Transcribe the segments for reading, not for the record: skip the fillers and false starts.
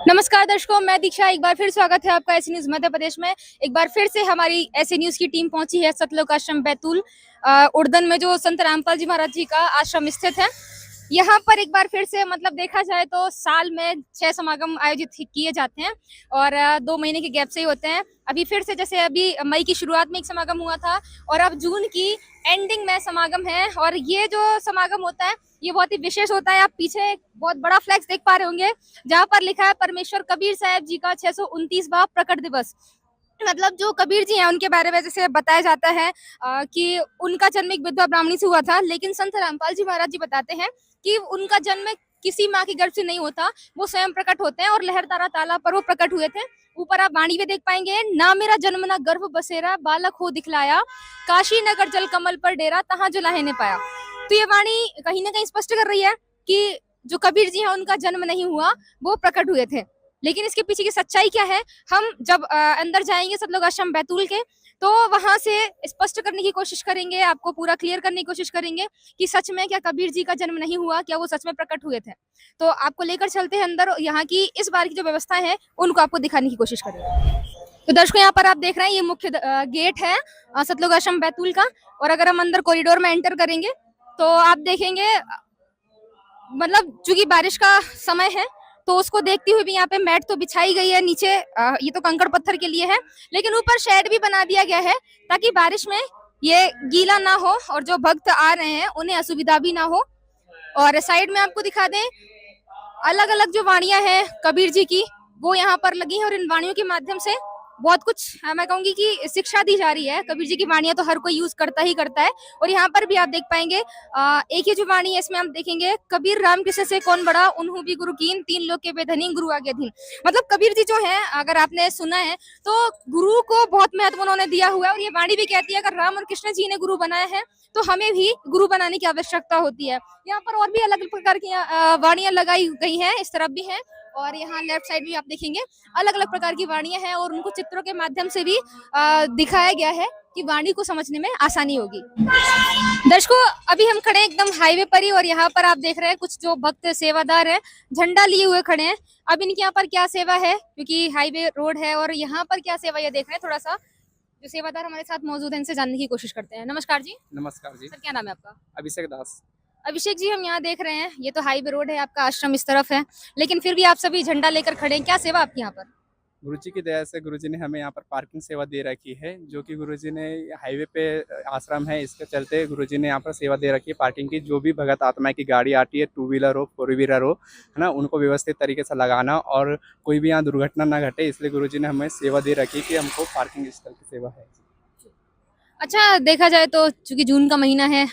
नमस्कार दर्शकों, मैं दीक्षा। एक बार फिर स्वागत है आपका ऐसी न्यूज मध्य प्रदेश में। एक बार फिर से हमारी ऐसी न्यूज की टीम पहुंची है सतलोक आश्रम बैतूल उड़दन में, जो संत रामपाल जी महाराज जी का आश्रम स्थित है। यहाँ पर एक बार फिर से मतलब देखा जाए तो साल में 6 समागम आयोजित किए जाते हैं और 2 महीने के गैप से ही होते हैं। अभी फिर से जैसे अभी मई की शुरुआत में एक समागम हुआ था और अब जून की एंडिंग में समागम है। और ये जो समागम होता है ये बहुत ही विशेष होता है। आप पीछे एक बहुत बड़ा फ्लैक्स देख पा रहे होंगे जहाँ पर लिखा है परमेश्वर कबीर साहब जी का 629वां प्रकट दिवस। मतलब जो कबीर जी हैं उनके बारे में जैसे बताया जाता है कि उनका जन्म एक विधवा ब्राह्मणी से हुआ था, लेकिन संत रामपाल जी महाराज जी बताते हैं कि उनका जन्म किसी माँ के गर्भ से नहीं होता, वो स्वयं प्रकट होते हैं और लहरतारा तालाब पर वो प्रकट हुए थे। ऊपर आप वाणी भी देख पाएंगे, ना मेरा जन्म ना गर्भ बसेरा, बालक हो दिखलाया, काशी नगर जल कमल पर डेरा, तहाँ जो लाहे ने पाया। तो ये वाणी कहीं ना कहीं स्पष्ट कर रही है कि जो कबीर जी हैं उनका जन्म नहीं हुआ, वो प्रकट हुए थे। लेकिन इसके पीछे की सच्चाई क्या है, हम जब अंदर जाएंगे सतलोक आश्रम बैतूल के, तो वहां से स्पष्ट करने की कोशिश करेंगे, आपको पूरा क्लियर करने की कोशिश करेंगे कि सच में क्या कबीर जी का जन्म नहीं हुआ, क्या वो सच में प्रकट हुए थे। तो आपको लेकर चलते हैं अंदर, यहाँ की इस बार की जो व्यवस्था है उनको आपको दिखाने की कोशिश करेंगे। तो दर्शकों, यहाँ पर आप देख रहे हैं ये मुख्य गेट है सतलोक आश्रम बैतूल का। और अगर हम अंदर कॉरिडोर में एंटर करेंगे तो आप देखेंगे मतलब चूंकि बारिश का समय है तो उसको देखती हुई भी यहाँ पे मैट तो बिछाई गई है नीचे। ये तो कंकड़ पत्थर के लिए है, लेकिन ऊपर शेड भी बना दिया गया है ताकि बारिश में ये गीला ना हो और जो भक्त आ रहे हैं उन्हें असुविधा भी ना हो। और साइड में आपको दिखा दें, अलग अलग जो वाणियां हैं कबीर जी की वो यहाँ पर लगी हैं और इन वाणियों के माध्यम से बहुत कुछ मैं कहूंगी कि शिक्षा दी जा रही है। कबीर जी की वाणियां तो हर कोई यूज करता ही करता है। और यहाँ पर भी आप देख पाएंगे एक ही जो वाणी है इसमें आप देखेंगे, कबीर राम कृष्ण से कौन बड़ा, उन्हों भी गुरु कीन, 3 लोग के बेधनी गुरु आगे धीन। मतलब कबीर जी जो है, अगर आपने सुना है तो गुरु को बहुत महत्व उन्होंने दिया हुआ है। और ये वाणी भी कहती है अगर राम और कृष्ण जी ने गुरु बनाया है तो हमें भी गुरु बनाने की आवश्यकता होती है। यहाँ पर और भी अलग अलग प्रकार की वाणियां लगाई गई हैं, इस तरफ भी है और यहाँ लेफ्ट साइड भी आप देखेंगे अलग अलग प्रकार की वाणियां हैं और उनको चित्रों के माध्यम से भी दिखाया गया है कि वाणी को समझने में आसानी होगी। दर्शकों, अभी हम खड़े हैं एकदम हाईवे पर ही और यहाँ पर आप देख रहे हैं कुछ जो भक्त सेवादार हैं झंडा लिए हुए खड़े हैं। अब इनके यहाँ पर क्या सेवा है, क्योंकि हाईवे रोड है और यहाँ पर क्या सेवा ये देख रहे हैं। थोड़ा सा जो सेवादार हमारे साथ मौजूद है इनसे जानने की कोशिश करते हैं। नमस्कार जी। नमस्कार जी। सर, क्या नाम है आपका? अभिषेक दास। अभिषेक जी, हम यहाँ देख रहे हैं ये तो हाईवे रोड है, आपका आश्रम इस तरफ है, लेकिन फिर भी आप सभी झंडा लेकर खड़े हैं, क्या सेवा आपकी यहाँ पर? गुरुजी की दया से गुरुजी ने हमें यहाँ पर पार्किंग सेवा दे रखी है, जो कि गुरुजी ने हाईवे पे आश्रम है इसके चलते गुरुजी ने यहाँ पर सेवा दे रखी है पार्किंग की। जो भी भगत आत्मा की गाड़ी आती है, 2 व्हीलर हो 4 व्हीलर हो, है ना, उनको व्यवस्थित तरीके से लगाना और कोई भी यहाँ दुर्घटना ना घटे, इसलिए गुरुजी ने हमें सेवा दे रखी कि हमको पार्किंग स्थल की सेवा है। अच्छा, देखा जाए तो चूंकि जून का महीना है,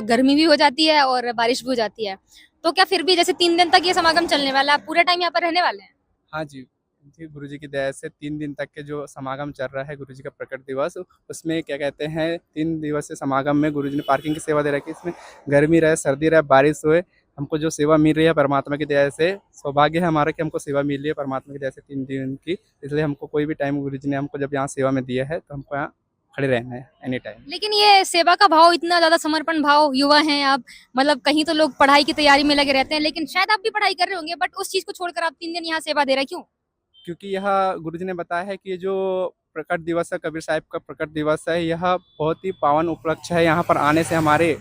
गर्मी भी हो जाती है और बारिश भी हो जाती है, तो क्या फिर भी जैसे 3 दिन तक ये समागम चलने वाला है, आप पूरे टाइम यहाँ पर रहने वाले हैं? हाँ जी। जी, गुरुजी की दया से 3 दिन तक के जो समागम चल रहा है गुरुजी का प्रकट दिवस, उसमें क्या कहते हैं 3 दिवसीय समागम में गुरुजी ने पार्किंग की सेवा दे रखी है। इसमें गर्मी रहे, सर्दी रहे, बारिश हुए, हमको जो सेवा मिल रही है परमात्मा की दया से, सौभाग्य है हमारा कि हमको सेवा मिल रही है परमात्मा की दया से 3 दिन की। इसलिए हमको कोई भी टाइम गुरुजी ने हमको जब यहाँ सेवा में दिया है तो हमको यहाँ खड़े रहना है एनी टाइम। लेकिन ये सेवा का भाव, इतना ज्यादा समर्पण भाव, युवा हैं आप, मतलब कहीं तो लोग पढ़ाई की तैयारी में लगे रहते हैं, लेकिन शायद आप भी पढ़ाई कर रहे होंगे, बट उस चीज को छोड़कर आप 3 दिन यहाँ सेवा दे रहे हैं, क्यों? क्योंकि यह गुरुजी ने बताया है कि ये जो प्रकट दिवस है, कबीर साहिब का प्रकट दिवस है, यह बहुत ही पावन उपलक्ष्य है। यहाँ पर आने से हमारे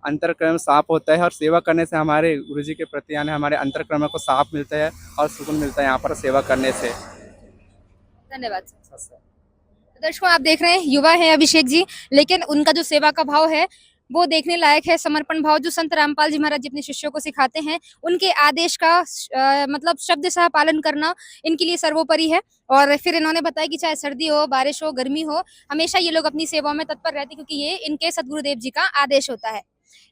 अंतरक्रम साफ होता है और सेवा करने से हमारे गुरुजी के प्रति यानी हमारे अंतरक्रम को साफ मिलता है और सुकून मिलता है यहाँ पर सेवा करने से। धन्यवाद सर। दर्शकों, आप देख रहे हैं युवा है अभिषेक जी, लेकिन उनका जो सेवा का भाव है वो देखने लायक है। समर्पण भाव जो संत रामपाल जी महाराज जी अपने शिष्यों को सिखाते हैं, उनके आदेश का मतलब शब्द सह पालन करना इनके लिए सर्वोपरि है। और फिर इन्होंने बताया कि चाहे सर्दी हो, बारिश हो, गर्मी हो, हमेशा ये लोग अपनी सेवा में तत्पर रहते हैं, क्योंकि ये इनके सदगुरुदेव जी का आदेश होता है।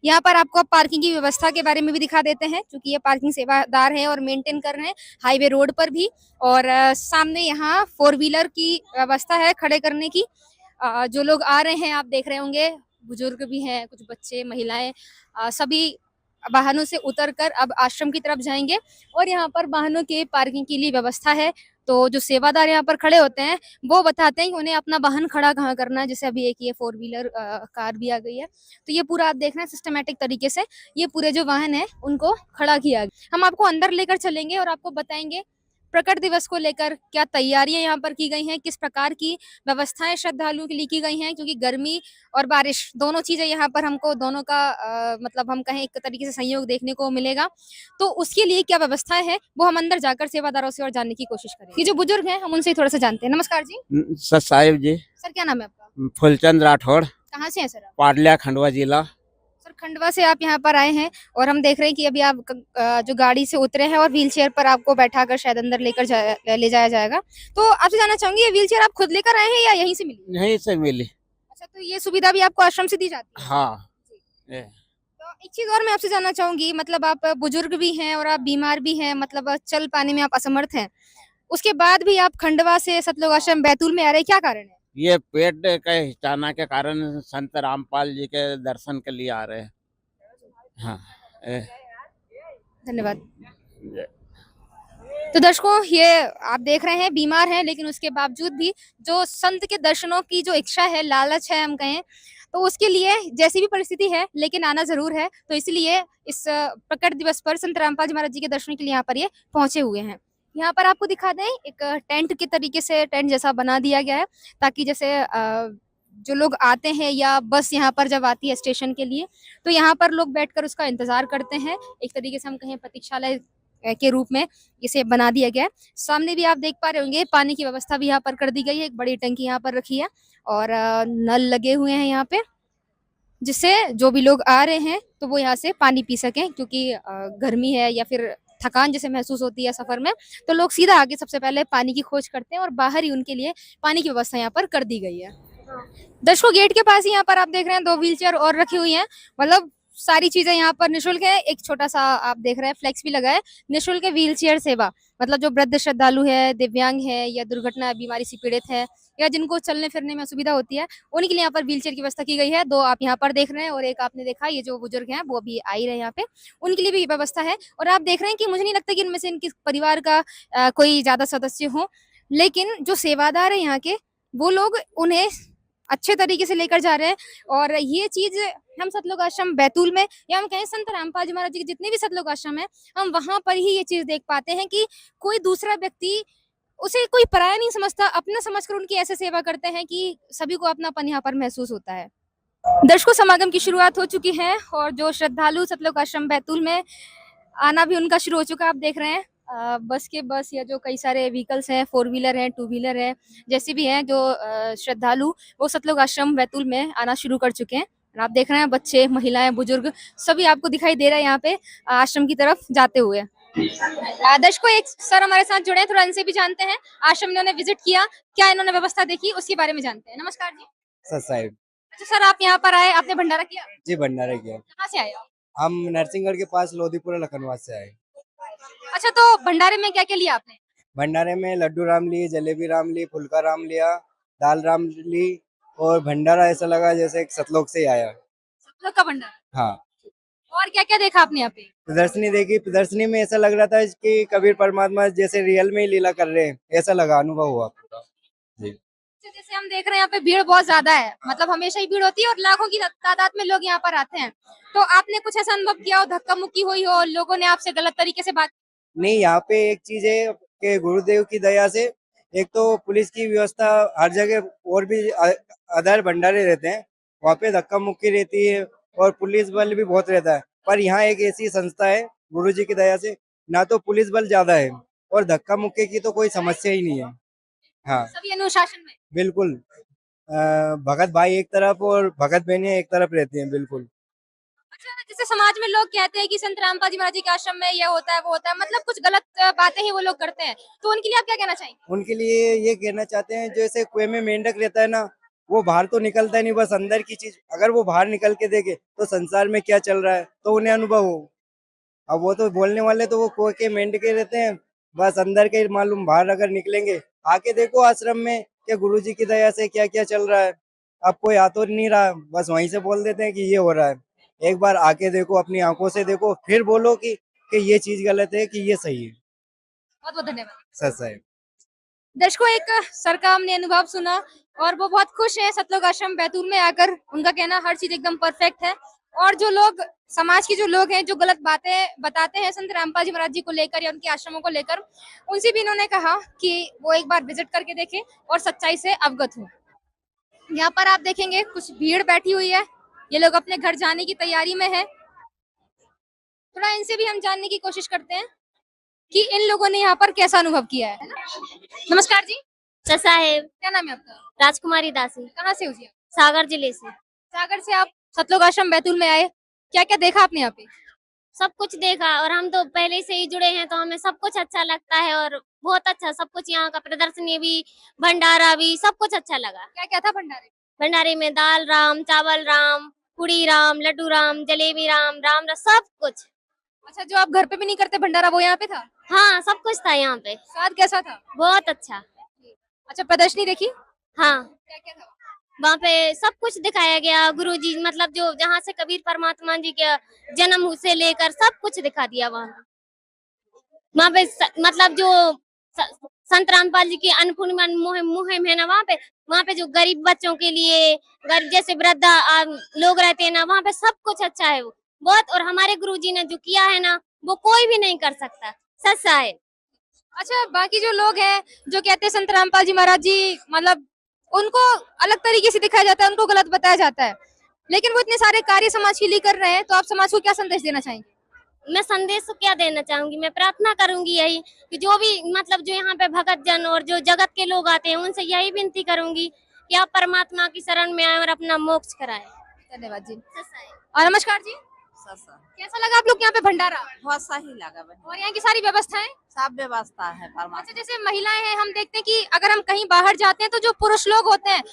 यहाँ पर आपको पार्किंग की व्यवस्था के बारे में भी दिखा देते हैं, क्योंकि ये पार्किंग सेवादार है और मेंटेन कर रहे हैं हाईवे रोड पर भी। और सामने यहाँ 4 व्हीलर की व्यवस्था है खड़े करने की। जो लोग आ रहे हैं आप देख रहे होंगे, बुजुर्ग भी हैं, कुछ बच्चे, महिलाएं, सभी वाहनों से उतरकर अब आश्रम की तरफ जाएंगे। और यहाँ पर वाहनों के पार्किंग के लिए व्यवस्था है। तो जो सेवादार यहाँ पर खड़े होते हैं वो बताते हैं कि उन्हें अपना वाहन खड़ा कहाँ करना है। जैसे अभी एक ये 4 व्हीलर कार भी आ गई है, तो ये पूरा आप देख रहे हैं सिस्टमेटिक तरीके से ये पूरे जो वाहन है उनको खड़ा किया गया। हम आपको अंदर लेकर चलेंगे और आपको बताएंगे प्रकट दिवस को लेकर क्या तैयारियां यहाँ पर की गई हैं, किस प्रकार की व्यवस्थाएं श्रद्धालुओं के लिए की गई हैं, क्योंकि गर्मी और बारिश दोनों चीजें यहाँ पर हमको दोनों का मतलब हम कहें एक तरीके से संयोग देखने को मिलेगा। तो उसके लिए क्या व्यवस्थाएं हैं वो हम अंदर जाकर सेवादारों से और जानने की कोशिश करेंगे। ये जो बुजुर्ग हैं हम उनसे थोड़ा सा जानते हैं। नमस्कार जी। सर साहिब जी। सर क्या नाम है आपका? फुलचंद राठौड़, कहाँ से हैं सर आप? पाडलिया खंडवा जिला। सर खंडवा से आप यहाँ पर आए हैं और हम देख रहे हैं कि अभी आप जो गाड़ी से उतरे हैं और व्हील चेयर पर आपको बैठाकर शायद अंदर ले जाया जाएगा। तो आपसे जानना चाहूंगी, ये व्हील चेयर आप खुद लेकर आए हैं या यहीं से मिली? यहीं से मिली। अच्छा, तो ये सुविधा भी आपको आश्रम से दी जाती है? हाँ। जी। तो एक चीज और मैं आपसे जानना चाहूंगी, मतलब आप बुजुर्ग भी हैं और आप बीमार भी हैं, मतलब चल पाने में आप असमर्थ हैं, उसके बाद भी आप खंडवा से सतलोक आश्रम बैतूल में आ रहे हैं, क्या कारण है? ये पेट के हिचाना के कारण संत रामपाल जी के दर्शन के लिए आ रहे हैं। हाँ। धन्यवाद। तो दर्शकों, ये आप देख रहे हैं बीमार हैं, लेकिन उसके बावजूद भी जो संत के दर्शनों की जो इच्छा है, लालच है हम कहें, तो उसके लिए जैसी भी परिस्थिति है लेकिन आना जरूर है। तो इसलिए इस प्रकट दिवस पर संत रामपाल जी महाराज जी के दर्शन के लिए यहाँ पर ये पहुंचे हुए हैं। यहाँ पर आपको दिखा दें, एक टेंट के तरीके से टेंट जैसा बना दिया गया है, ताकि जैसे जो लोग आते हैं या बस यहाँ पर जब आती है स्टेशन के लिए, तो यहाँ पर लोग बैठकर उसका इंतजार करते हैं। एक तरीके से हम कहें प्रतीक्षालय के रूप में इसे बना दिया गया है। सामने भी आप देख पा रहे होंगे पानी की व्यवस्था भी यहाँ पर कर दी गई है। एक बड़ी टंकी यहाँ पर रखी है और नल लगे हुए हैं यहाँ पे, जिससे जो भी लोग आ रहे हैं तो वो यहाँ से पानी पी सकें, क्योंकि गर्मी है या फिर थकान जैसे महसूस होती है सफर में, तो लोग सीधा आके सबसे पहले पानी की खोज करते हैं और बाहर ही उनके लिए पानी की व्यवस्था यहाँ पर कर दी गई है। दर्शकों, गेट के पास ही यहाँ पर आप देख रहे हैं 2 व्हीलचेयर और रखी हुई हैं। मतलब सारी चीजें यहाँ पर निशुल्क है। एक छोटा सा आप देख रहे हैं फ्लेक्स भी लगा है, निशुल्क व्हीलचेयर सेवा। मतलब जो वृद्ध श्रद्धालु है, दिव्यांग है या दुर्घटना बीमारी से पीड़ित है या जिनको चलने फिरने में असुविधा होती है, उनके लिए यहाँ पर व्हीलचेयर की व्यवस्था की गई है। 2 आप यहाँ पर देख रहे हैं और एक आपने देखा ये जो बुजुर्ग हैं वो अभी आ ही रहे हैं यहाँ पे, उनके लिए भी व्यवस्था है। और आप देख रहे हैं कि मुझे नहीं लगता कि इनमें से इनके परिवार का कोई ज्यादा सदस्य हो, लेकिन जो सेवादार है यहाँ के, वो लोग उन्हें अच्छे तरीके से लेकर जा रहे हैं। और ये चीज हम सतलोक आश्रम बैतूल में या हम कहें संत रामपाल जी महाराज जी के जितने भी सतलोक आश्रम है, हम वहां पर ही ये चीज देख पाते हैं कि कोई दूसरा व्यक्ति उसे कोई पराया नहीं समझता, अपना समझकर उनकी ऐसे सेवा करते हैं कि सभी को अपनापन यहाँ पर महसूस होता है। दर्शकों, समागम की शुरुआत हो चुकी है और जो श्रद्धालु सतलोक आश्रम बैतूल में आना भी उनका शुरू हो चुका है। आप देख रहे हैं बस या जो कई सारे व्हीकल्स हैं, 4 व्हीलर हैं, 2 व्हीलर है, जैसे भी हैं, जो श्रद्धालु वो सतलोक आश्रम बैतूल में आना शुरू कर चुके हैं। और आप देख रहे हैं बच्चे, महिलाएं, बुजुर्ग सभी आपको दिखाई दे रहा है यहाँ पे आश्रम की तरफ जाते हुए। दर्शकों, एक सर हमारे साथ जुड़े हैं, थोड़ा इनसे भी जानते हैं। आश्रम इन्होंने विजिट किया, क्या इन्होंने व्यवस्था देखी उसके बारे में जानते हैं। नमस्कार जी। सर साहिब। अच्छा सर, आप यहाँ पर आए, आपने भंडारा किया? जी भंडारा किया। कहाँ से आए आप? हम नरसिंहगढ़ के पास लोधीपुरा लखनवास से आए। अच्छा, तो भंडारे में क्या क्या लिया आपने? भंडारे में लड्डू राम ली, जलेबी राम ली, फुल्का राम लिया, दाल राम ली और भंडारा ऐसा लगा जैसे एक सतलोक से ही आया। सतलोक का भंडारा। हाँ। और क्या क्या देखा आपने यहाँ पे? प्रदर्शनी देखी, प्रदर्शनी में ऐसा लग रहा था कि कबीर परमात्मा जैसे रियल में ही लीला कर रहे हैं, ऐसा लगा, अनुभव हुआ पूरा। जी। जैसे हम देख रहे हैं यहाँ पे भीड़ बहुत ज्यादा है, मतलब हमेशा ही भीड़ होती है और लाखों की तादाद में लोग यहाँ पर आते हैं। तो आपने कुछ ऐसा अनुभव किया हो, धक्का मुक्की हुई हो, लोगों ने आपसे गलत तरीके से बात? नहीं, यहाँ पे एक चीज है कि गुरुदेव की दया से एक तो पुलिस की व्यवस्था हर जगह, और भी अदर भंडारे रहते हैं वहाँ पे धक्का मुक्की रहती है और पुलिस बल भी बहुत रहता है, पर यहाँ एक ऐसी संस्था है गुरुजी की दया से, ना तो पुलिस बल ज्यादा है और धक्का मुक्के की तो कोई समस्या ही नहीं है। हाँ सभी अनुशासन में। बिल्कुल। भगत भाई एक तरफ और भगत बहनें एक तरफ रहती हैं। बिल्कुल। अच्छा, जैसे समाज में लोग कहते हैं कि संत रामपाल जी महाराज जी के आश्रम में ये होता है वो होता है, मतलब कुछ गलत बातें ही वो लोग करते हैं, तो उनके लिए आप क्या कहना चाहेंगे? उनके लिए ये कहना चाहते हैं, जैसे कुएं में मेंढक रहता है ना, वो बाहर तो निकलता ही नहीं, बस अंदर की चीज अगर वो बाहर निकल के देखे तो संसार में क्या चल रहा है तो उन्हें अनुभव हो। अब वो तो बोलने वाले तो वो कुएं के मेंढके रहते हैं, बस अंदर के मालूम, बाहर अगर निकलेंगे आके देखो आश्रम में क्या गुरुजी की दया से क्या क्या चल रहा है। अब कोई आ तो नहीं रहा, बस वहीं से बोल देते हैं कि ये हो रहा है। एक बार आके देखो, अपनी आंखों से देखो, फिर बोलो कि ये चीज गलत है कि ये सही है। बहुत बहुत धन्यवाद। सच है। दर्शकों, एक सर का हमने अनुभव सुना और वो बहुत खुश हैं सतलोक आश्रम बैतूल में आकर। उनका कहना हर चीज एकदम परफेक्ट है और जो लोग समाज के जो लोग हैं जो गलत बातें बताते हैं संत रामपाल जी महाराज जी को लेकर या उनके आश्रमों को लेकर, उनसे भी इन्होंने कहा कि वो एक बार विजिट करके देखें और सच्चाई से अवगत हो। यहाँ पर आप देखेंगे कुछ भीड़ बैठी हुई है, ये लोग अपने घर जाने की तैयारी में है। थोड़ा इनसे भी हम जानने की कोशिश करते हैं कि इन लोगों ने यहाँ पर कैसा अनुभव किया है ना? नमस्कार जी, साहेब क्या नाम है आपका? राजकुमारी दासी कहाँ से हो जी आप? सागर जिले से सागर से आप सतलोक आश्रम बैतूल में आए, क्या क्या देखा आपने यहाँ पे? सब कुछ देखा और हम तो पहले से ही जुड़े हैं तो हमें सब कुछ अच्छा लगता है और बहुत अच्छा सब कुछ यहाँ का प्रदर्शनी भी भंडारा भी सब कुछ अच्छा लगा। क्या क्या था भंडारे में? भंडारे में दाल राम चावल राम पूड़ी राम लड्डू राम जलेबी राम राम रस सब कुछ। अच्छा, जो आप घर पे भी नहीं करते भंडारा वो यहाँ पे था? हाँ सब कुछ था यहाँ पे स्वाद कैसा था? बहुत अच्छा। अच्छा, प्रदर्शनी देखी? हाँ क्या क्या था? वहाँ पे सब कुछ दिखाया गया गुरुजी मतलब जो जहाँ से कबीर परमात्मा जी के जन्म से लेकर सब कुछ दिखा दिया वहाँ पे मतलब जो संत रामपाल जी की अन्नपूर्णा मुहिम है ना वहाँ पे जो गरीब बच्चों के लिए गरीब जैसे वृद्धा लोग रहते हैं ना वहाँ पे सब कुछ अच्छा है वो बहुत। और हमारे गुरुजी ने जो किया है ना वो कोई भी नहीं कर सकता, सच्चा है। अच्छा, बाकी जो लोग हैं जो कहते हैं संत रामपाल जी महाराज जी मतलब उनको अलग तरीके से दिखाया जाता है, उनको गलत बताया जाता है, लेकिन वो इतने सारे कार्य समाज के लिए कर रहे हैं, तो आप समाज को क्या संदेश देना चाहेंगे? मैं संदेश क्या देना चाहूंगी, मैं प्रार्थना करूंगी यही कि जो भी मतलब जो यहाँ पे भगत जन और जो जगत के लोग आते हैं उनसे यही विनती करूंगी कि आप परमात्मा की शरण में आए और अपना मोक्ष कराएं। धन्यवाद जी। और नमस्कार जी, कैसा लगा आप लोग यहाँ पे भंडारा? बहुत सही लगा बहन। और यहाँ की सारी व्यवस्थाएं? सब व्यवस्था है अच्छा, जैसे महिलाएं हैं, हम देखते हैं कि अगर हम कहीं बाहर जाते हैं तो जो पुरुष लोग होते हैं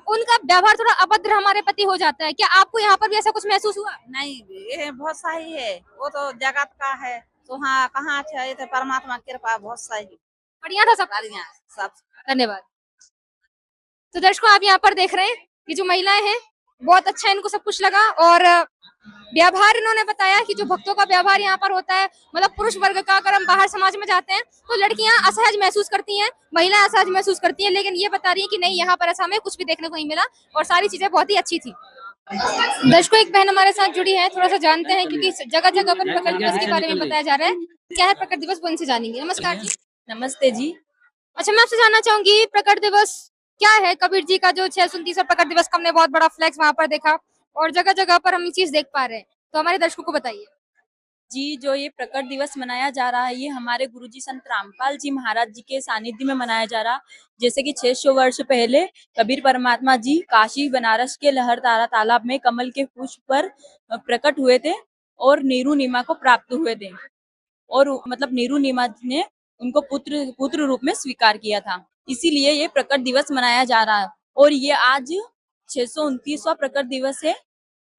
उनका व्यवहार थोड़ा अभद्र हमारे प्रति हो जाता है, क्या आपको यहाँ पर भी ऐसा कुछ महसूस हुआ? नहीं, ये बहुत सही है, वो तो जगत का है तो हाँ कहाँ अच्छा है, तो परमात्मा की कृपा बहुत सही बढ़िया था सब? बढ़िया सब। धन्यवाद। तो दर्शकों, आप यहाँ पर देख रहे हैं कि जो महिलाएं हैं बहुत अच्छा इनको सब कुछ लगा और व्यवहार इन्होंने बताया कि जो भक्तों का व्यवहार यहाँ पर होता है मतलब पुरुष वर्ग का, अगर हम बाहर समाज में जाते हैं तो लड़कियां असहज महसूस करती हैं, महिलाएं असहज महसूस करती हैं, लेकिन ये बता रही है कि नहीं, यहाँ पर ऐसा हमें कुछ भी देखने को नहीं मिला और सारी चीजें बहुत ही अच्छी थी। दर्शकों, एक बहन हमारे साथ जुड़ी है, थोड़ा सा जानते हैं क्योंकि जगह जगह पर प्रकट दिवस के बारे में बताया जा रहा है। क्या है प्रकट दिवस, वो उनसे जानेंगे। नमस्कार जी। नमस्ते जी। अच्छा, मैं आपसे जानना चाहूंगी प्रकट दिवस क्या है? कबीर जी का जो 629वां प्रकट दिवस का हमने बहुत बड़ा फ्लैक्स वहां पर देखा और जगह जगह पर हम ये चीज देख पा रहे हैं, तो हमारे दर्शकों को बताइए। जी, जो ये प्रकट दिवस मनाया जा रहा है ये हमारे गुरुजी संत रामपाल जी महाराज जी के सानिध्य में मनाया जा रहा। जैसे कि 600 वर्ष पहले कबीर परमात्मा जी काशी बनारस के लहरतारा तालाब में कमल के पुष्प पर प्रकट हुए थे और नीरू नीमा को प्राप्त हुए थे और मतलब नीरू नीमा ने उनको पुत्र रूप में स्वीकार किया था, इसीलिए ये प्रकट दिवस मनाया जा रहा है। और ये आज 629वां प्रकट दिवस है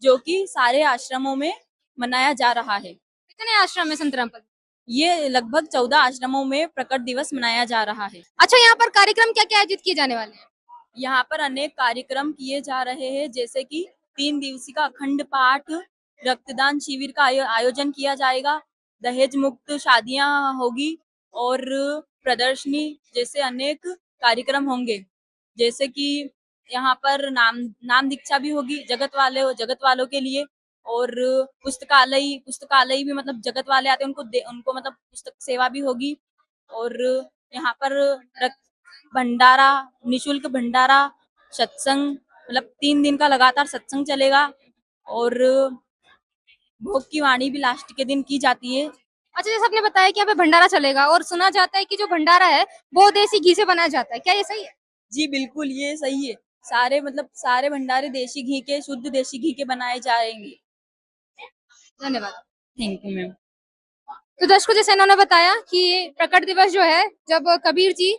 जो कि सारे आश्रमों में मनाया जा रहा है। कितने आश्रम है संत रामपाल? ये लगभग 14 आश्रमों में प्रकट दिवस मनाया जा रहा है। अच्छा, यहाँ पर कार्यक्रम क्या क्या आयोजित किए जाने वाले हैं? यहाँ पर अनेक कार्यक्रम किए जा रहे हैं, जैसे कि 3 दिवसीय का अखंड पाठ, रक्तदान शिविर का आयोजन किया जाएगा, दहेज मुक्त शादियां होगी और प्रदर्शनी जैसे अनेक कार्यक्रम होंगे। जैसे कि यहाँ पर नाम दीक्षा भी होगी जगत वालों के लिए और पुस्तकालय भी मतलब जगत वाले आते हैं उनको मतलब पुस्तक सेवा भी होगी। और यहाँ पर भंडारा, निशुल्क भंडारा, सत्संग मतलब 3 दिन का लगातार सत्संग चलेगा और भोग की वाणी भी लास्ट के दिन की जाती है। अच्छा, जैसे आपने बताया कि यहाँ पे भंडारा चलेगा और सुना जाता है कि जो भंडारा है वो देसी घी से बनाया जाता है, क्या ये सही है? जी बिल्कुल, ये सही है। सारे भंडारे देसी घी के, शुद्ध देसी घी के बनाए जाएंगे। धन्यवाद। Thank you ma'am. तो दर्शकों, जैसे इन्होंने बताया कि प्रकट दिवस जो है जब कबीर जी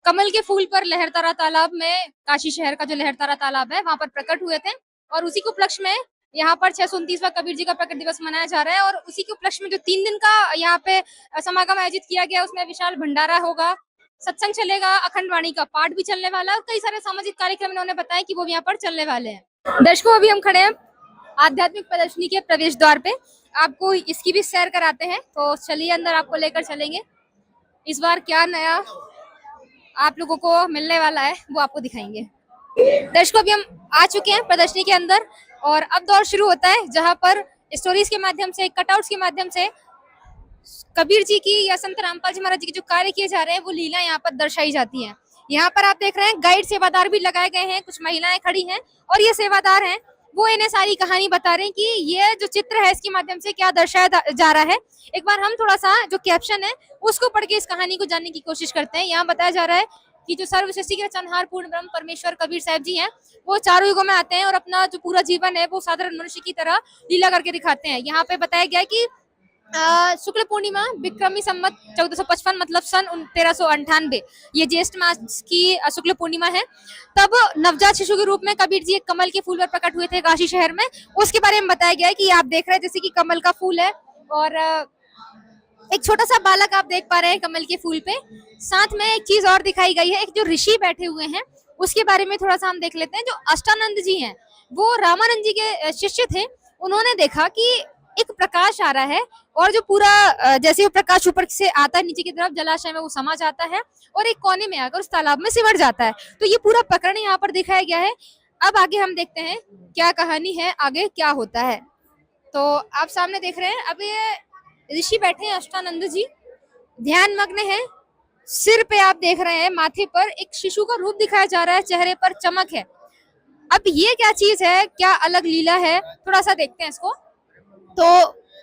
कमल के फूल पर लहरतारा तालाब में, काशी शहर का जो लहरतारा तालाब है वहां पर प्रकट हुए थे और उसी के उपलक्ष्य में यहाँ पर 629वां कबीर जी का प्रकट दिवस मनाया जा रहा है और उसी के उपलक्ष्य में जो 3 दिन का यहाँ पे समागम आयोजित किया गया उसमें विशाल भंडारा होगा, सत्संग चलेगा, अखंड वाणी का पाठ भी चलने वाला है और कई सारे सामाजिक कार्यक्रम इन्होंने बताया कि वो भी यहाँ पर चलने वाले हैं। दर्शकों, अभी हम खड़े हैं आध्यात्मिक प्रदर्शनी के प्रवेश द्वार पे, आपको इसकी भी सैर कराते हैं, तो चलिए अंदर आपको लेकर चलेंगे। इस बार क्या नया आप लोगों को मिलने वाला है वो आपको दिखाएंगे। दर्शकों, अभी हम आ चुके हैं प्रदर्शनी के अंदर और अब दौर शुरू होता है जहां पर स्टोरीज के माध्यम से, कटआउट्स के माध्यम से कबीर जी की या संत रामपाल जी महाराज जी के जो कार्य किए जा रहे हैं वो लीला यहाँ पर दर्शाई जाती है। यहाँ पर आप देख रहे हैं गाइड सेवादार भी लगाए गए हैं, कुछ महिलाएं खड़ी हैं और ये सेवादार हैं, वो इन्हें सारी कहानी बता रहे हैं कि ये जो चित्र है इसके माध्यम से क्या दर्शाया जा रहा है। एक बार हम थोड़ा सा जो कैप्शन है उसको पढ़ के इस कहानी को जानने की कोशिश करते हैं। यहाँ बताया जा रहा है कि जो सर्व सृष्टि के रचनहार पूर्ण ब्रह्म परमेश्वर कबीर साहब जी हैं, वो चारों युगों में आते हैं और अपना जो पूरा जीवन है वो साधारण मनुष्य की तरह लीला करके दिखाते हैं। यहाँ पे बताया गया है कि शुक्ल पूर्णिमा विक्रमी संवत 1455 मतलब सन 1398, ये ज्येष्ठ मास की शुक्ल पूर्णिमा है। तब नवजात शिशु के रूप में कबीर जी एक कमल के फूल पर प्रकट हुए थे काशी शहर में। उसके बारे में बताया गया है कि आप देख रहे हैं जैसे कि कमल का फूल है और एक छोटा सा बालक आप देख पा रहे हैं कमल के फूल पे। साथ में एक चीज और दिखाई गई है, एक जो ऋषि बैठे हुए हैं उसके बारे में थोड़ा सा हम देख लेते हैं। जो अष्टानंद जी हैं वो रामानंद जी के शिष्य थे। उन्होंने देखा कि एक प्रकाश आ रहा है और जो पूरा जैसे वो प्रकाश ऊपर से आता है नीचे की तरफ जलाशय में वो समा जाता है और एक कोने में आकर उस तालाब में सिमट जाता है। तो ये पूरा प्रकरण यहाँ पर दिखाया गया है। अब आगे हम देखते हैं क्या कहानी है, आगे क्या होता है। तो आप सामने देख रहे हैं अब ये ऋषि बैठे हैं अष्टानंद जी, ध्यान मग्न है। सिर पे आप देख रहे हैं माथे पर एक शिशु का रूप दिखाया जा रहा है, चेहरे पर चमक है। अब ये क्या चीज है, क्या अलग लीला है, थोड़ा सा देखते हैं इसको। तो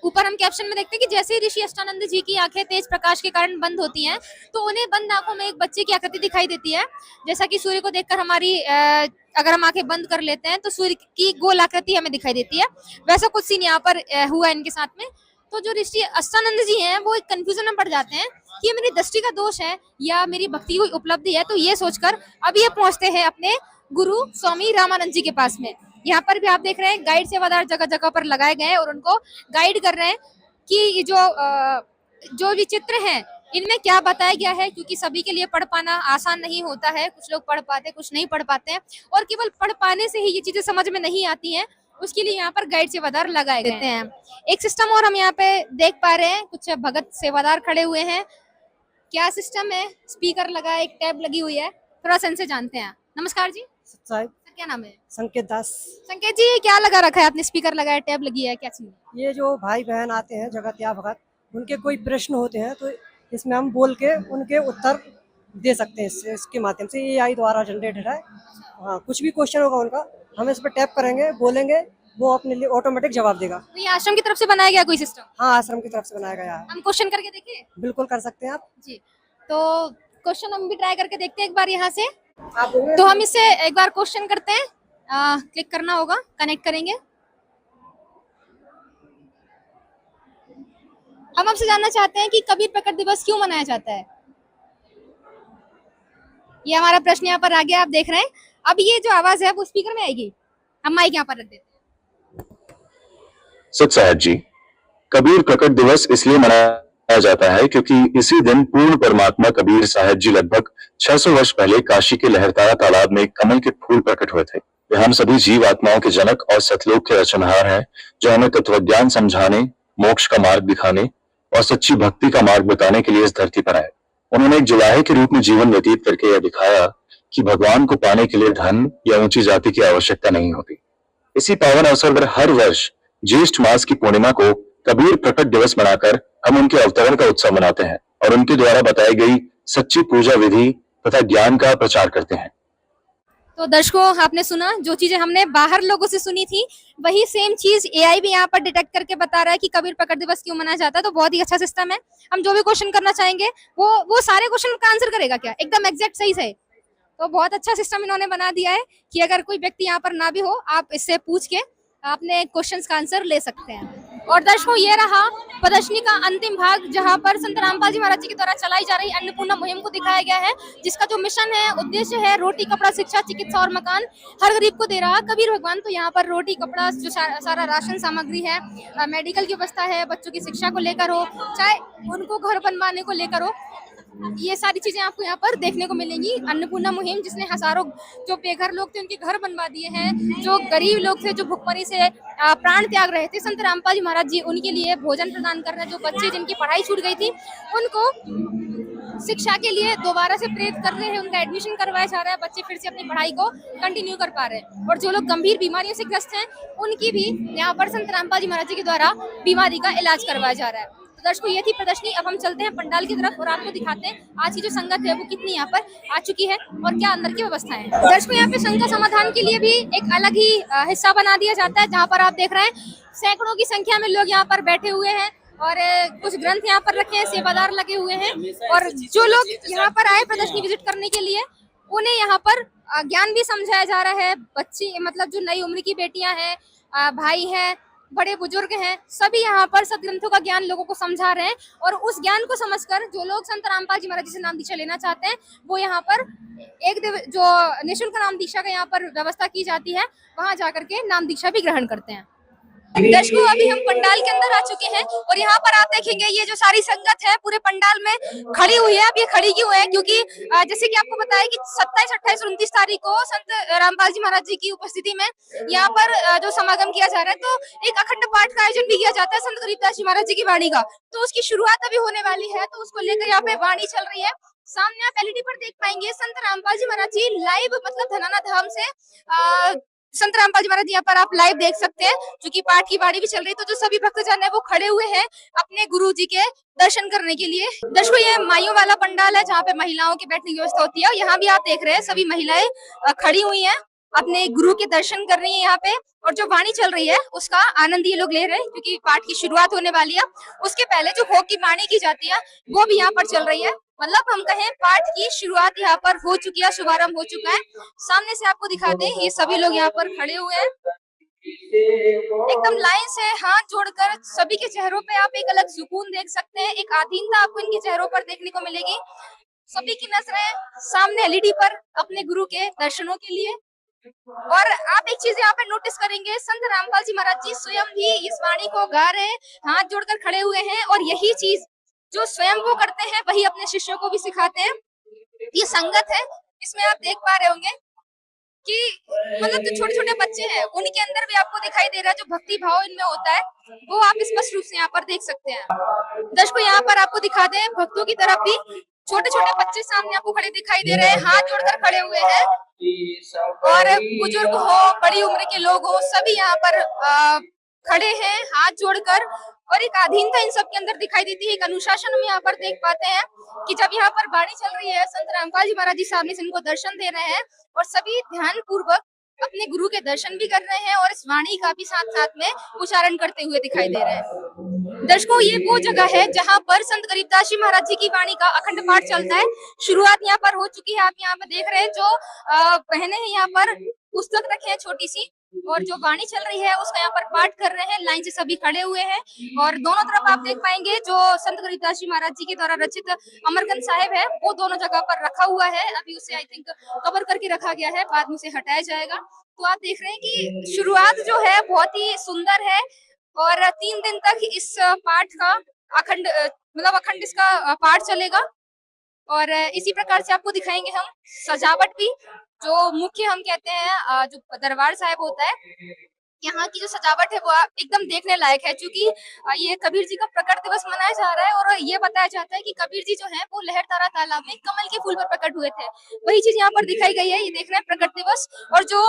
ऊपर हम कैप्शन में देखते हैं कि जैसे ही ऋषि अष्टानंद जी की आंखें तेज प्रकाश के कारण बंद होती हैं तो उन्हें बंद आंखों में एक बच्चे की आकृति दिखाई देती है। जैसा कि सूर्य को देखकर हमारी अगर हम आंखें बंद कर लेते हैं तो सूर्य की गोल आकृति हमें दिखाई देती है, वैसा कुछ सीन यहाँ पर हुआ इनके साथ में। तो जो ऋषि अष्टानंद जी हैं वो एक कंफ्यूजन में पड़ जाते हैं कि ये मेरी दृष्टि का दोष है या मेरी भक्ति की उपलब्धि है। तो ये सोचकर अब ये पहुंचते हैं अपने गुरु स्वामी रामानंद जी के पास में। यहाँ पर भी आप देख रहे हैं गाइड सेवादार जगह जगह पर लगाए गए हैं और उनको गाइड कर रहे हैं कि ये जो भी चित्र हैं इनमें क्या बताया गया है, क्योंकि सभी के लिए पढ़ पाना आसान नहीं होता है। कुछ लोग पढ़ पाते हैं, कुछ नहीं पढ़ पाते हैं और केवल पढ़ पाने से ही ये चीजें समझ में नहीं आती हैं, उसके लिए यहाँ पर गाइड सेवादार लगाए गए हैं। एक सिस्टम और हम यहाँ पे देख पा रहे हैं, कुछ भगत सेवादार खड़े हुए हैं। क्या सिस्टम है, स्पीकर लगा है, एक टैब लगी हुई है, थोड़ा सा इनसे जानते हैं। नमस्कार जी, साहब क्या नाम है? संकेत दास। संकेत जी, ये क्या लगा रखा है आपने, स्पीकर लगाया, टैब लगी है, क्या चीज? ये जो भाई बहन आते हैं जगत या भगत, उनके कोई प्रश्न होते हैं तो इसमें हम बोल के उनके उत्तर दे सकते हैं। इसके माध्यम से ये AI द्वारा जनरेटेड है। हाँ, कुछ भी क्वेश्चन होगा उनका, हम इस पर टैप करेंगे, बोलेंगे, वो अपने लिए ऑटोमेटिक जवाब देगा। तो ये आश्रम की तरफ से बनाया गया कोई सिस्टम? हाँ, आश्रम की तरफ से बनाया गया है। हम क्वेश्चन करके देखें? बिल्कुल कर सकते हैं आप जी। तो क्वेश्चन हम भी ट्राई करके देखते हैं एक बार यहाँ से। आप तो हम इससे एक बार क्वेश्चन करते हैं, क्लिक करना होगा, कनेक्ट करेंगे। हम आपसे जानना चाहते हैं कि कबीर प्रकट दिवस क्यों मनाया जाता है? ये हमारा प्रश्न यहाँ पर आ गया, आप देख रहे हैं। अब ये जो आवाज है वो स्पीकर में आएगी, हम माइक यहाँ पर रख देते हैं। सत साहब जी, कबीर प्रकट दिवस इसलिए मनाया जाता है क्योंकि इसी दिन पूर्ण परमात्मा कबीर साहब जी लगभग 600 वर्ष पहले काशी के लहरतारा तालाब में कमल के फूल प्रकट हुए थे। वे हम सभी जीव आत्माओं के जनक और सतलोक के रचनहार हैं, जो हमें तत्वज्ञान समझाने, मोक्ष का मार्ग दिखाने और सच्ची भक्ति का मार्ग बताने के लिए इस धरती पर आए। उन्होंने एक जुलाहे के रूप में जीवन व्यतीत करके यह दिखाया कि भगवान को पाने के लिए धन या ऊंची जाति की आवश्यकता नहीं होती। इसी पावन अवसर पर हर वर्ष ज्येष्ठ मास की पूर्णिमा को कबीर प्रकट दिवस मनाकर हम उनके अवतरण का उत्सव मनाते हैं और उनके द्वारा बताई गई सच्ची पूजा विधि तथा ज्ञान का प्रचार करते हैं। तो दर्शकों, आपने सुना, जो चीजें हमने बाहर लोगों से सुनी थी वही सेम चीज AI भी यहाँ पर डिटेक्ट करके बता रहा है कि कबीर प्रकट दिवस क्यों मनाया जाता है। तो बहुत ही अच्छा सिस्टम है। हम जो भी क्वेश्चन करना चाहेंगे वो सारे क्वेश्चन का आंसर करेगा, क्या एकदम एग्जैक्ट सही से। तो बहुत अच्छा सिस्टम इन्होंने बना दिया है कि अगर कोई व्यक्ति यहाँ पर ना भी हो, आप इससे पूछ के अपने क्वेश्चंस का आंसर ले सकते हैं। और दर्शकों, ये रहा प्रदर्शनी का अंतिम भाग, जहां पर संत रामपाल जी महाराज जी के द्वारा चलाई जा रही अन्नपूर्णा मुहिम को दिखाया गया है, जिसका जो मिशन है, उद्देश्य है रोटी, कपड़ा, शिक्षा, चिकित्सा और मकान हर गरीब को दे रहा कबीर भगवान। तो यहाँ पर रोटी, कपड़ा, जो सारा राशन सामग्री है, मेडिकल की व्यवस्था है, बच्चों की शिक्षा को लेकर हो, चाहे उनको घर बनवाने को लेकर हो, ये सारी चीजें आपको यहाँ पर देखने को मिलेंगी। अन्नपूर्णा मुहिम जिसने हजारों जो बेघर लोग थे उनके घर बनवा दिए हैं, जो गरीब लोग थे, जो भुखमरी से प्राण त्याग रहे थे, संत रामपाल जी महाराज जी उनके लिए भोजन प्रदान कर रहे हैं। जो बच्चे जिनकी पढ़ाई छूट गई थी शिक्षा के लिए दोबारा से प्रेरित कर रहे हैं, उनका एडमिशन करवाया जा रहा है, बच्चे फिर से अपनी पढ़ाई को कंटिन्यू कर पा रहे हैं। और जो लोग गंभीर बीमारियों से ग्रस्त हैं उनकी भी यहाँ पर संत रामपाल जी महाराज जी के द्वारा बीमारी का इलाज करवाया जा रहा है। तो दर्शकों, ये थी प्रदर्शनी। अब हम चलते हैं पंडाल की तरफ और आपको दिखाते हैं आज की जो संगत है वो कितनी यहाँ पर आ चुकी है और क्या अंदर की व्यवस्था है। दर्शकों, यहाँ पे संघ का समाधान के लिए भी एक अलग ही हिस्सा बना दिया जाता है, जहाँ पर आप देख रहे हैं सैकड़ों की संख्या में लोग यहाँ पर बैठे हुए हैं और कुछ ग्रंथ यहाँ पर रखे हैं, सेवादार लगे हुए हैं। और जो लोग यहाँ पर आए प्रदर्शनी विजिट करने के लिए, उन्हें यहाँ पर ज्ञान भी समझाया जा रहा है। बच्ची मतलब जो नई उम्र की बेटियां हैं, भाई हैं, बड़े बुजुर्ग हैं, सभी यहाँ पर सदग्रंथों का ज्ञान लोगों को समझा रहे हैं। और उस ज्ञान को समझकर जो लोग संत रामपाल जी महाराज जी से नाम दीक्षा लेना चाहते हैं वो यहाँ पर जो निःशुल्क नाम दीक्षा का यहाँ पर व्यवस्था की जाती है, वहाँ जाकर के नाम दीक्षा भी ग्रहण करते हैं। दर्शकों, अभी हम पंडाल के अंदर आ चुके हैं और यहाँ पर आप देखेंगे ये जो सारी संगत है पूरे पंडाल में खड़ी हुई है। अब ये खड़ी क्यों है? क्योंकि जैसे कि आपको पता है कि 27, 28 और 29 तारीख को संत रामपाल जी महाराज जी की उपस्थिति में यहाँ पर जो समागम किया जा रहा है, तो एक अखंड पाठ का आयोजन भी किया जाता है संत गरीबदास जी महाराज जी की वाणी का। तो उसकी शुरुआत अभी होने वाली है, तो उसको लेकर यहाँ पे वाणी चल रही है। सामने आप एलईडी पर देख पाएंगे संत रामपाल जी महाराज जी लाइव, मतलब धनाना धाम से संत रामपाल जी महाराज यहाँ पर आप लाइव देख सकते हैं, क्योंकि पाठ की वाणी भी चल रही है। तो जो सभी भक्तजन है वो खड़े हुए हैं अपने गुरु जी के दर्शन करने के लिए। दर्शकों, ये माइयों वाला पंडाल है जहाँ पे महिलाओं की बैठने की व्यवस्था होती है। और यहाँ भी आप देख रहे हैं सभी महिलाएं खड़ी हुई हैं, अपने गुरु के दर्शन कर रही है यहाँ पे। और जो वाणी चल रही है उसका आनंद ये लोग ले रहे हैं, क्योंकि पाठ की शुरुआत होने वाली है। उसके पहले जो भोग की वाणी की जाती है वो भी यहाँ पर चल रही है। मतलब हम कहें पाठ की शुरुआत यहाँ पर हो चुकी है, शुभारंभ हो चुका है। सामने से आपको दिखाते हैं, ये सभी लोग यहाँ पर खड़े हुए हैं एकदम लाइन से हाथ जोड़कर। सभी के चेहरों पे आप एक अलग सुकून देख सकते हैं, एक आधीनता आपको इनके चेहरों पर देखने को मिलेगी। सभी की नजरें सामने एलईडी पर अपने गुरु के दर्शनों के लिए। और आप एक चीज यहाँ पे नोटिस करेंगे, संत रामपाल जी महाराज जी स्वयं भी इस वाणी को गा रहे हैं, हाथ जोड़कर खड़े हुए हैं। और यही चीज जो स्वयं वो करते हैं वही अपने शिष्यों को भी सिखाते हैं। ये संगत है, इसमें आप देख पा रहे होंगे कि मतलब जो छोटे छोटे बच्चे हैं उनके अंदर भी आपको दिखाई दे रहा है जो भक्ति भाव इनमें होता है, वो आप स्पष्ट रूप से यहाँ पर देख सकते हैं। दर्शकों, यहाँ पर आपको दिखा दें, भक्तों की तरफ भी छोटे छोटे बच्चे सामने आपको खड़े दिखाई दे रहे हैं, हाथ जोड़कर खड़े हुए हैं। और बुजुर्ग हो, बड़ी उम्र के लोग हो, सभी यहाँ पर खड़े हैं हाथ जोड़कर। और एक अधीनता इन सब के अंदर दिखाई देती है, एक अनुशासन हम यहाँ पर देख पाते हैं कि जब यहाँ पर वाणी चल रही है, संत रामपाल जी महाराज जी सामने से इनको दर्शन दे रहे हैं और सभी ध्यान पूर्वक अपने गुरु के दर्शन भी कर रहे हैं और इस वाणी का भी साथ साथ में उच्चारण करते हुए दिखाई दे रहे हैं। दर्शकों, ये वो जगह है जहाँ पर संत गरीबदास जी महाराज जी की वाणी का अखंड पाठ चलता है। शुरुआत यहाँ पर हो चुकी है, आप यहाँ पर देख रहे हैं जो बहनें हैं यहाँ पर पुस्तक रखे हैं छोटी सी, और जो वाणी चल रही है उसका यहाँ पर पाठ कर रहे हैं। लाइन से सभी खड़े हुए हैं और दोनों तरफ आप देख पाएंगे जो संत गरीबदास जी महाराज जी के द्वारा रचित अमरकंद साहिब है वो दोनों जगह पर रखा हुआ है। अभी उसे आई थिंक कवर करके रखा गया है, बाद में उसे हटाया जाएगा। तो आप देख रहे हैं कि शुरुआत जो है बहुत ही सुंदर है और 3 दिन तक इस पाठ का अखंड इसका पाठ चलेगा। और इसी प्रकार से आपको दिखाएंगे हम सजावट भी, जो मुख्य हम कहते हैं जो दरबार साहिब होता है, यहाँ की जो सजावट है वो एकदम देखने लायक है। क्योंकि ये कबीर जी का प्रकट दिवस मनाया जा रहा है और ये बताया जाता है कि कबीर जी जो है वो लहरतारा तालाब में कमल के फूल पर प्रकट हुए थे। वही चीज यहाँ पर दिखाई गई है, ये देख रहे हैं प्रकट दिवस। और जो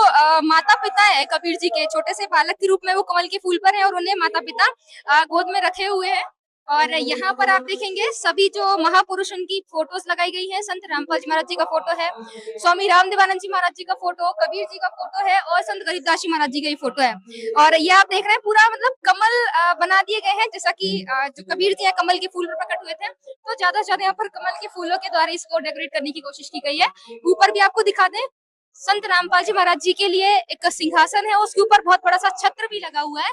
माता पिता है कबीर जी के, छोटे से बालक के रूप में वो कमल के फूल पर है और उन्हें माता पिता गोद में रखे हुए हैं। और यहाँ पर आप देखेंगे सभी जो महापुरुष उनकी फोटोज लगाई गई हैं। संत रामपाल जी महाराज जी का फोटो है, स्वामी रामदेवानंद जी महाराज जी का फोटो, कबीर जी का फोटो है और संत गरीबदास जी महाराज जी का ही फोटो है। और ये आप देख रहे हैं पूरा मतलब कमल बना दिए गए हैं, जैसा कि जो कबीर जी है कमल के फूल पर प्रकट हुए थे, तो ज्यादा से ज्यादा यहाँ पर कमल के फूलों के द्वारा इसको डेकोरेट करने की कोशिश की गई है। ऊपर भी आपको दिखा दें, संत रामपाल जी महाराज जी के लिए एक सिंहासन है, उसके ऊपर बहुत बड़ा सा छत्र भी लगा हुआ है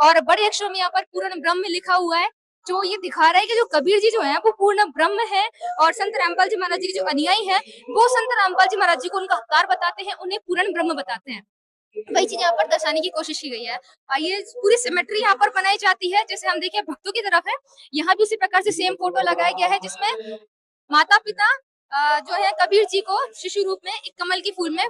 और बड़े अक्षरों में यहाँ पर पूर्ण ब्रह्म लिखा हुआ है, जो ये दिखा रहा है कि जो कबीर जी जो है वो पूर्ण ब्रह्म है। और संत रामपाल जी महाराज जी के जो अनुयायी हैं वो संत रामपाल जी महाराज जी को उनका अवतार बताते हैं, उन्हें पूर्ण ब्रह्म बताते हैं। वही चीज यहाँ पर दर्शाने की कोशिश की गई है। ये पूरी सिमेट्री यहाँ पर बनाई जाती है, जैसे हम देखिए भक्तों की तरफ है, यहाँ भी उसी प्रकार से सेम फोटो लगाया गया है, जिसमें माता पिता जो है कबीर जी को शिशु रूप में एक कमल के फूल में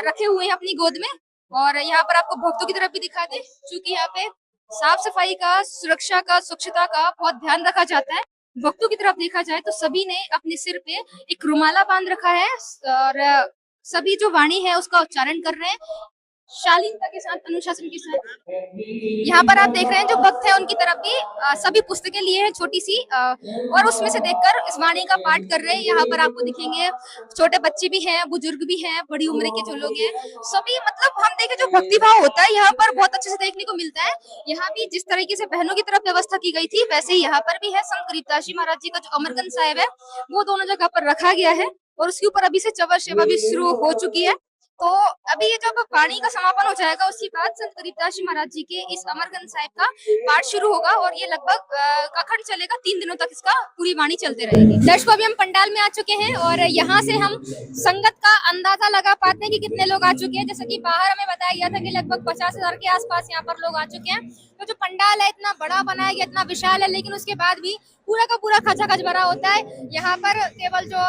रखे हुए हैं अपनी गोद में। और यहाँ पर आपको भक्तों की तरफ भी दिखा दे, क्योंकि यहाँ पे साफ सफाई का, सुरक्षा का, स्वच्छता का बहुत ध्यान रखा जाता है। भक्तों की तरफ देखा जाए तो सभी ने अपने सिर पे एक रुमाला बांध रखा है और सभी जो वाणी है उसका उच्चारण कर रहे हैं शालीनता के साथ, अनुशासन के साथ। यहाँ पर आप देख रहे हैं जो भक्त हैं उनकी तरफ भी सभी पुस्तकें लिए हैं छोटी सी और उसमें से देखकर इस वाणी का पाठ कर रहे हैं। यहाँ पर आपको दिखेंगे छोटे बच्चे भी हैं, बुजुर्ग भी हैं, बड़ी उम्र के जो लोग हैं, सभी मतलब हम देखें जो भक्ति भाव होता है यहाँ पर बहुत अच्छे से देखने को मिलता है। यहाँ भी जिस तरीके से बहनों की तरफ व्यवस्था की गई थी वैसे ही यहाँ पर भी है। संत गरीबदास जी महाराज जी का जो अमरकंद साहिब है वो दोनों जगह पर रखा गया है और उसके ऊपर अभी से चवर सेवा भी शुरू हो चुकी है। तो अभी ये जब वाणी का समापन हो जाएगा उसके बाद संत गरीबदास जी महाराज जी के इस अमरकंद साहिब का पाठ शुरू होगा और ये लगभग अखंड चलेगा। 3 दिनों तक इसका पूरी वाणी चलते रहेगी। दर्शकों अभी हम पंडाल में आ चुके हैं और यहाँ से हम संगत का अंदाजा लगा पाते हैं कि कितने लोग आ चुके हैं। जैसे कि बाहर हमें बताया गया था कि लगभग 50,000 के आसपास यहाँ पर लोग आ चुके हैं। तो जो पंडाल है इतना बड़ा बनाया गया, इतना विशाल है, लेकिन उसके बाद भी पूरा का पूरा खचाखच भरा होता है। यहाँ पर केवल जो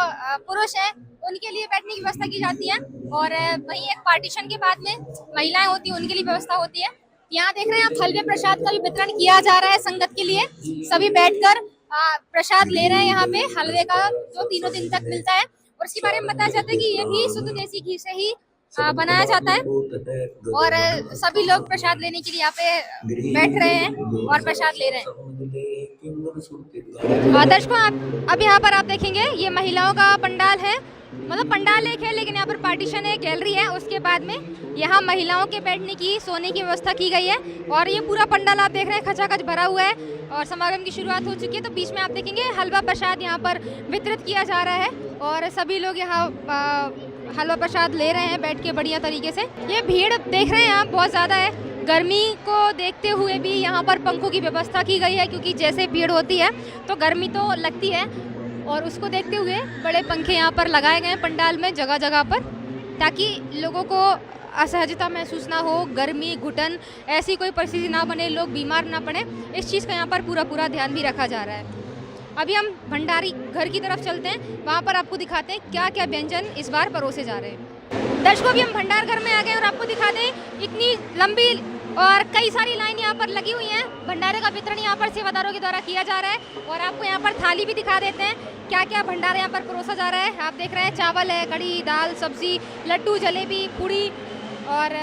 पुरुष हैं उनके लिए बैठने की व्यवस्था की जाती है और वहीं एक पार्टीशन के बाद में महिलाएं होती हैं उनके लिए व्यवस्था होती है। यहाँ देख रहे हैं आप हलवे प्रसाद का भी वितरण किया जा रहा है संगत के लिए। सभी बैठकर प्रसाद ले रहे हैं यहाँ पे हलवे का जो 3 दिन तक मिलता है। और इसके बारे में बताया जाता है कि ये भी शुद्ध देसी घी से ही बनाया जाता है और सभी लोग प्रसाद लेने के लिए यहाँ पे बैठ रहे हैं और प्रसाद ले रहे हैं। दर्शकों अब यहाँ पर आप देखेंगे ये महिलाओं का पंडाल है, मतलब पंडाल एक है लेकिन यहाँ पर पार्टीशन है, गैलरी है। उसके बाद में यहाँ महिलाओं के बैठने की, सोने की व्यवस्था की गई है और ये पूरा पंडाल आप देख रहे हैं खचाखच भरा हुआ है और समागम की शुरुआत हो चुकी है। तो बीच में आप देखेंगे हलवा प्रसाद यहाँ पर वितरित किया जा रहा है और सभी लोग यहाँ हलवा प्रसाद ले रहे हैं बैठ के बढ़िया तरीके से। ये भीड़ देख रहे हैं आप बहुत ज़्यादा है। गर्मी को देखते हुए भी यहाँ पर पंखों की व्यवस्था की गई है क्योंकि जैसे भीड़ होती है तो गर्मी तो लगती है और उसको देखते हुए बड़े पंखे यहाँ पर लगाए गए हैं पंडाल में जगह जगह पर, ताकि लोगों को असहजता महसूस ना हो, गर्मी घुटन ऐसी कोई परिस्थिति ना बने, लोग बीमार ना पड़े। इस चीज़ का यहाँ पर पूरा ध्यान भी रखा जा रहा है। अभी हम भंडारी घर की तरफ चलते हैं, वहाँ पर आपको दिखाते हैं क्या क्या व्यंजन इस बार परोसे जा रहे हैं। दर्शकों अभी हम भंडार घर में आ गए और आपको दिखाते हैं इतनी लंबी और कई सारी लाइन यहाँ पर लगी हुई हैं। भंडारे का वितरण यहाँ पर सेवादारों के द्वारा किया जा रहा है और आपको यहाँ पर थाली भी दिखा देते हैं क्या क्या भंडारा यहाँ पर परोसा जा रहा है। आप देख रहे हैं चावल है, कढ़ी, दाल, सब्जी, लड्डू, जलेबी, पूड़ी और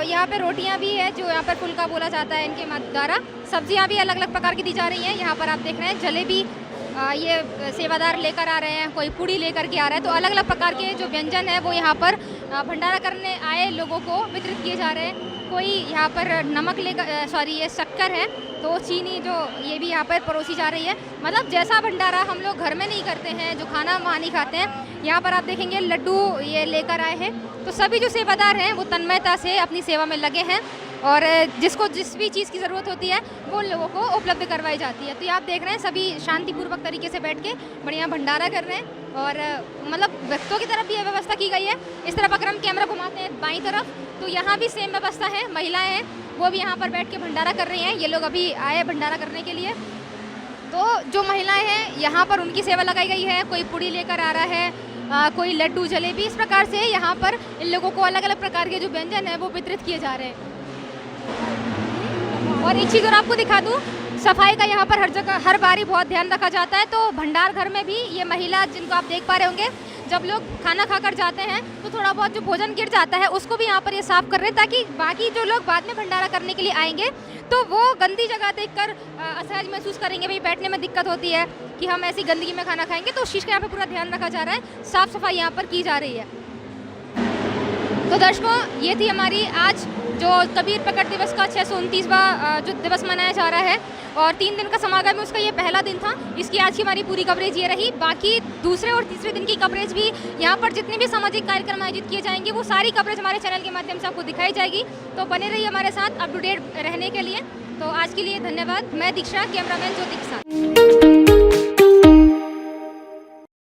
यहाँ पे रोटियाँ भी है जो यहाँ पर फुल्का बोला जाता है इनके द्वारा। सब्जियाँ भी अलग अलग प्रकार की दी जा रही हैं। यहाँ पर आप देख रहे हैं जलेबी ये सेवादार लेकर आ रहे हैं, कोई पूड़ी लेकर के आ रहा है। तो अलग अलग प्रकार के जो व्यंजन है वो यहाँ पर भंडारा करने आए लोगों को वितरित किए जा रहे हैं। कोई यहाँ पर नमक लेकर ये शक्कर है तो चीनी जो ये भी यहाँ पर परोसी जा रही है। मतलब जैसा भंडारा हम लोग घर में नहीं करते हैं, जो खाना वहाँ नहीं खाते हैं, यहाँ पर आप देखेंगे लड्डू ये लेकर आए हैं। तो सभी जो सेवादार हैं वो तन्मयता से अपनी सेवा में लगे हैं और जिसको जिस भी चीज़ की ज़रूरत होती है वो उन लोगों को उपलब्ध करवाई जाती है। तो ये आप देख रहे हैं सभी शांतिपूर्वक तरीके से बैठ के बढ़िया भंडारा कर रहे हैं और मतलब भक्तों की तरफ भी ये व्यवस्था की गई है। इस तरफ अगर हम कैमरा घुमाते हैं बाईं तरफ तो यहाँ भी सेम व्यवस्था है। महिलाएं हैं वो भी यहाँ पर बैठ के भंडारा कर रही हैं। ये लोग अभी आए भंडारा करने के लिए। तो जो महिलाएं हैं यहाँ पर उनकी सेवा लगाई गई है। कोई पूड़ी लेकर आ रहा है, कोई लड्डू, जलेबी, इस प्रकार से यहाँ पर इन लोगों को अलग अलग प्रकार के जो व्यंजन है वो वितरित किए जा रहे हैं। और एक चीज़ और आपको दिखा दूँ, सफाई का यहाँ पर हर जगह हर बारी बहुत ध्यान रखा जाता है। तो भंडार घर में भी ये महिला जिनको आप देख पा रहे होंगे, जब लोग खाना खाकर जाते हैं तो थोड़ा बहुत जो भोजन गिर जाता है उसको भी यहाँ पर ये साफ कर रहे हैं ताकि बाकी जो लोग बाद में भंडारा करने के लिए आएंगे तो वो गंदी जगह देखकर असहज महसूस करेंगे। भाई बैठने में दिक्कत होती है कि हम ऐसी गंदगी में खाना खाएंगे, तो उस चीज़ का यहाँ पर पूरा ध्यान रखा जा रहा है। साफ़ सफाई यहाँ पर की जा रही है। तो दर्शकों ये थी हमारी आज जो कबीर प्रकट दिवस का 629वां जो दिवस मनाया जा रहा है और 3 दिन का समागम है उसका ये पहला दिन था। इसकी आज की हमारी पूरी कवरेज ये रही। बाकी दूसरे और तीसरे दिन की कवरेज भी यहाँ पर जितने भी सामाजिक कार्यक्रम आयोजित किए जाएंगे वो सारी कवरेज हमारे चैनल के माध्यम से आपको दिखाई जाएगी। तो बने रहिए हमारे साथ अप टू डेट रहने के लिए। तो आज के लिए धन्यवाद। मैं दीक्षा, कैमरामैन ज्योति के साथ।